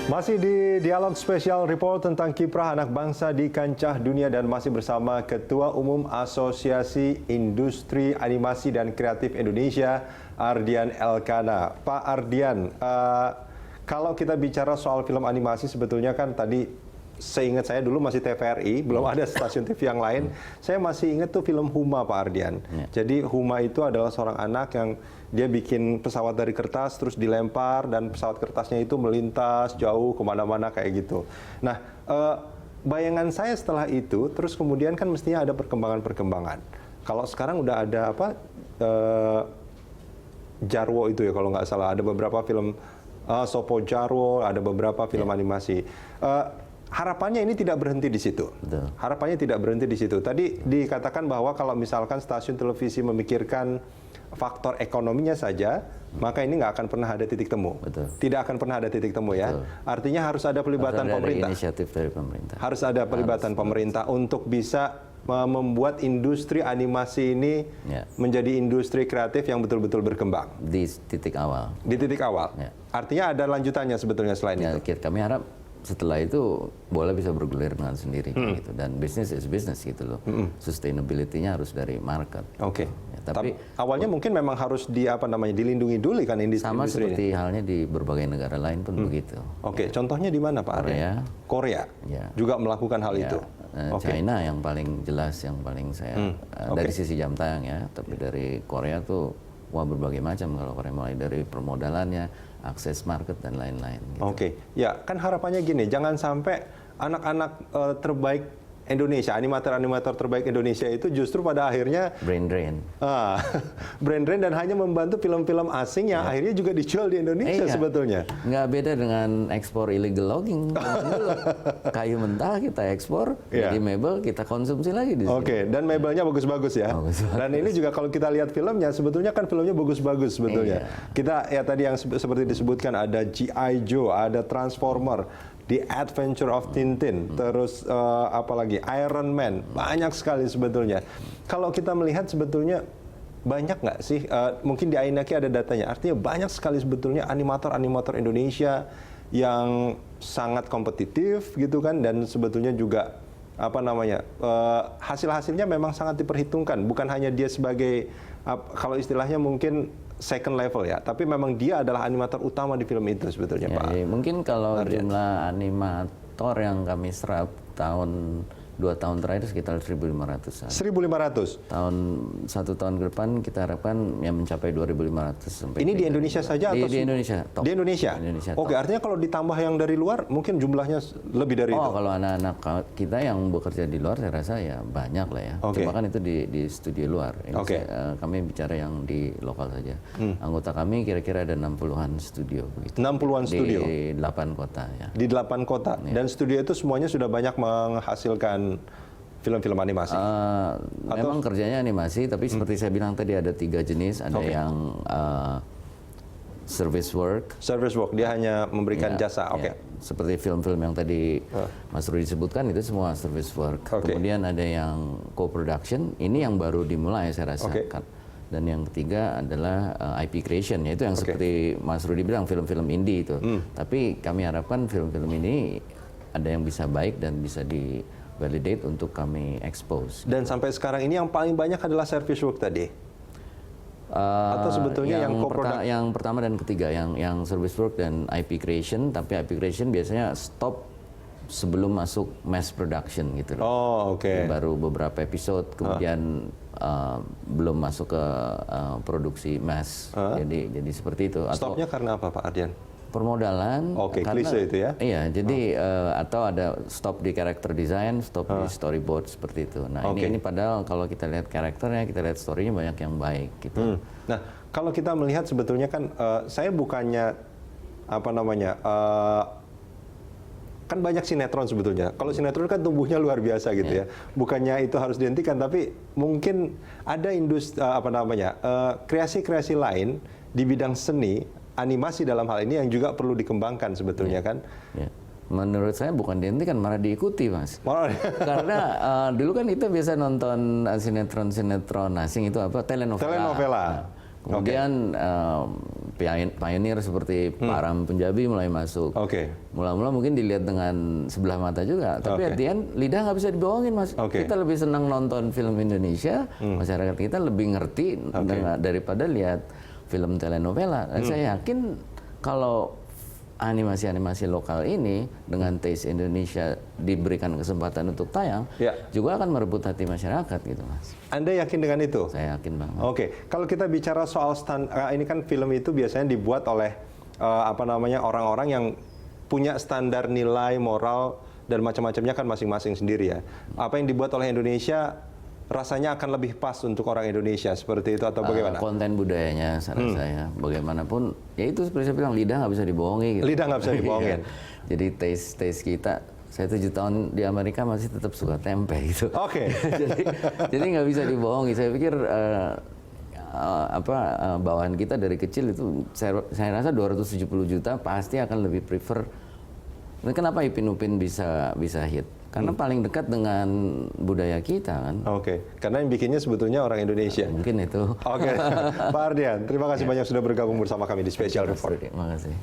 Masih di dialog spesial report tentang kiprah anak bangsa di kancah dunia dan masih bersama Ketua Umum Asosiasi Industri Animasi dan Kreatif Indonesia, Ardian Elkana. Pak Ardian, kalau kita bicara soal film animasi sebetulnya kan tadi seingat saya dulu masih TVRI, belum ada stasiun TV yang lain. Saya masih ingat tuh film Huma, Pak Ardian. Jadi Huma itu adalah seorang anak yang dia bikin pesawat dari kertas terus dilempar dan pesawat kertasnya itu melintas jauh kemana-mana kayak gitu. Nah, bayangan saya setelah itu terus kemudian kan mestinya ada perkembangan-perkembangan. Kalau sekarang udah ada apa Jarwo itu ya kalau nggak salah, ada beberapa film Sopo Jarwo, ada beberapa film animasi. Harapannya ini tidak berhenti di situ. Betul. Harapannya tidak berhenti di situ. Tadi dikatakan bahwa kalau misalkan stasiun televisi memikirkan faktor ekonominya saja, maka ini nggak akan pernah ada titik temu. Betul. Tidak akan pernah ada titik temu ya. Betul. Artinya harus ada pelibatan pemerintah. Inisiatif dari pemerintah. Harus ada pelibatan pemerintah untuk bisa membuat industri animasi ini menjadi industri kreatif yang betul-betul berkembang. Di titik awal. Di titik awal. Ya. Artinya ada lanjutannya sebetulnya selain itu. Kami harap setelah itu bola bisa bergulir dengan sendiri gitu, dan bisnis is business gitu loh. Sustainability-nya harus dari market. Oke. Ya, tapi awalnya mungkin memang harus dilindungi dulu kan industri sama industri seperti ini. Halnya di berbagai negara lain pun begitu. Oke, contohnya di mana Pak Arya? Korea. Ya. Juga melakukan hal itu. China yang paling jelas, yang paling saya dari sisi jam tayang ya, tapi dari Korea tuh wah berbagai macam kalau Korea, mulai dari permodalannya, akses market dan lain-lain. Gitu. Oke, ya kan harapannya gini, jangan sampai anak-anak terbaik Indonesia, animator-animator terbaik Indonesia itu justru pada akhirnya brain drain. Brain drain dan hanya membantu film-film asing yang akhirnya juga dijual di Indonesia sebetulnya. Nggak beda dengan ekspor illegal logging. Kayu mentah kita ekspor, jadi mebel kita konsumsi lagi di sini. Oke, dan mebelnya bagus-bagus ya. Dan ini juga kalau kita lihat filmnya, sebetulnya kan filmnya bagus-bagus sebetulnya. Kita ya tadi yang seperti disebutkan ada G.I. Joe, ada Transformer, The Adventure of Tintin, terus apalagi Iron Man, banyak sekali sebetulnya. Kalau kita melihat sebetulnya banyak nggak sih, mungkin di Ainaki ada datanya, artinya banyak sekali sebetulnya animator-animator Indonesia yang sangat kompetitif gitu kan, dan sebetulnya juga apa namanya hasil-hasilnya memang sangat diperhitungkan, bukan hanya dia sebagai kalau istilahnya mungkin second level ya, tapi memang dia adalah animator utama di film itu sebetulnya Pak. Mungkin kalau jumlah animator yang kami serap 2 tahun terakhir sekitar 1.500-an. 1.500? Satu tahun ke depan kita harapkan yang mencapai 2.500 sampai. Ini di Indonesia saja atau di Indonesia? Top. Di Indonesia? Oke, artinya kalau ditambah yang dari luar mungkin jumlahnya lebih dari itu? Oh, kalau anak-anak kita yang bekerja di luar saya rasa ya banyak lah ya. Cuma kan itu di studio luar. Ini kami bicara yang di lokal saja. Anggota kami kira-kira ada 60-an studio. Begitu. 60-an studio? Di 8 kota ya. Di 8 kota? Dan studio itu semuanya sudah banyak menghasilkan film-film animasi? Memang kerjanya animasi, tapi seperti saya bilang tadi ada 3 jenis. Ada yang service work. Service work, dia hanya memberikan jasa. Seperti film-film yang tadi Mas Rudi sebutkan, itu semua service work. Kemudian ada yang co-production, ini yang baru dimulai saya rasa. Dan yang ketiga adalah IP creation, yaitu yang seperti Mas Rudi bilang, film-film indie itu. Tapi kami harapkan film-film ini ada yang bisa baik dan bisa di-validate untuk kami expose. Dan sampai sekarang ini yang paling banyak adalah service work tadi? Atau sebetulnya yang pertama dan ketiga, yang service work dan IP creation, tapi IP creation biasanya stop sebelum masuk mass production gitu loh. Baru beberapa episode, kemudian belum masuk ke produksi mass. Jadi seperti itu. Stopnya karena apa Pak Ardian? Permodalan, klise itu ya? Iya, jadi atau ada stop di character design, stop di storyboard seperti itu. Nah ini padahal kalau kita lihat karakternya, kita lihat story-nya banyak yang baik gitu. Nah kalau kita melihat sebetulnya kan saya bukannya apa namanya kan banyak sinetron sebetulnya. Kalau sinetron kan tumbuhnya luar biasa gitu ya. Bukannya itu harus dihentikan, tapi mungkin ada industri apa namanya kreasi-kreasi lain di bidang seni animasi dalam hal ini yang juga perlu dikembangkan sebetulnya kan? Menurut saya bukan dihentikan, malah diikuti Mas. Karena dulu kan kita biasa nonton sinetron-sinetron asing itu apa? Telenovela. Telenovela. Kemudian pioneer seperti Pak Ram Punjabi mulai masuk. Mula-mula mungkin dilihat dengan sebelah mata juga, tapi at the end lidah nggak bisa dibohongin, Mas. Kita lebih senang nonton film Indonesia, masyarakat kita lebih ngerti daripada lihat film telenovela. Dan saya yakin kalau animasi-animasi lokal ini dengan taste Indonesia diberikan kesempatan untuk tayang, juga akan merebut hati masyarakat gitu, Mas. Anda yakin dengan itu? Saya yakin banget. Kalau kita bicara soal ini kan film itu biasanya dibuat oleh orang-orang yang punya standar nilai moral dan macam-macamnya kan masing-masing sendiri ya. Apa yang dibuat oleh Indonesia rasanya akan lebih pas untuk orang Indonesia, seperti itu atau bagaimana? Konten budayanya, saran saya, bagaimanapun, ya itu seperti saya bilang, lidah nggak bisa dibohongi. Gitu. Lidah nggak bisa dibohongin. Jadi taste kita, saya 7 tahun di Amerika masih tetap suka tempe gitu. Jadi nggak bisa dibohongi. Saya pikir bawahan kita dari kecil itu, saya rasa 270 juta pasti akan lebih prefer. Kenapa Ipin Upin bisa hit? Karena paling dekat dengan budaya kita kan. Karena yang bikinnya sebetulnya orang Indonesia. Mungkin itu. Pak Ardian, terima kasih banyak sudah bergabung bersama kami di Special Report. Terima kasih.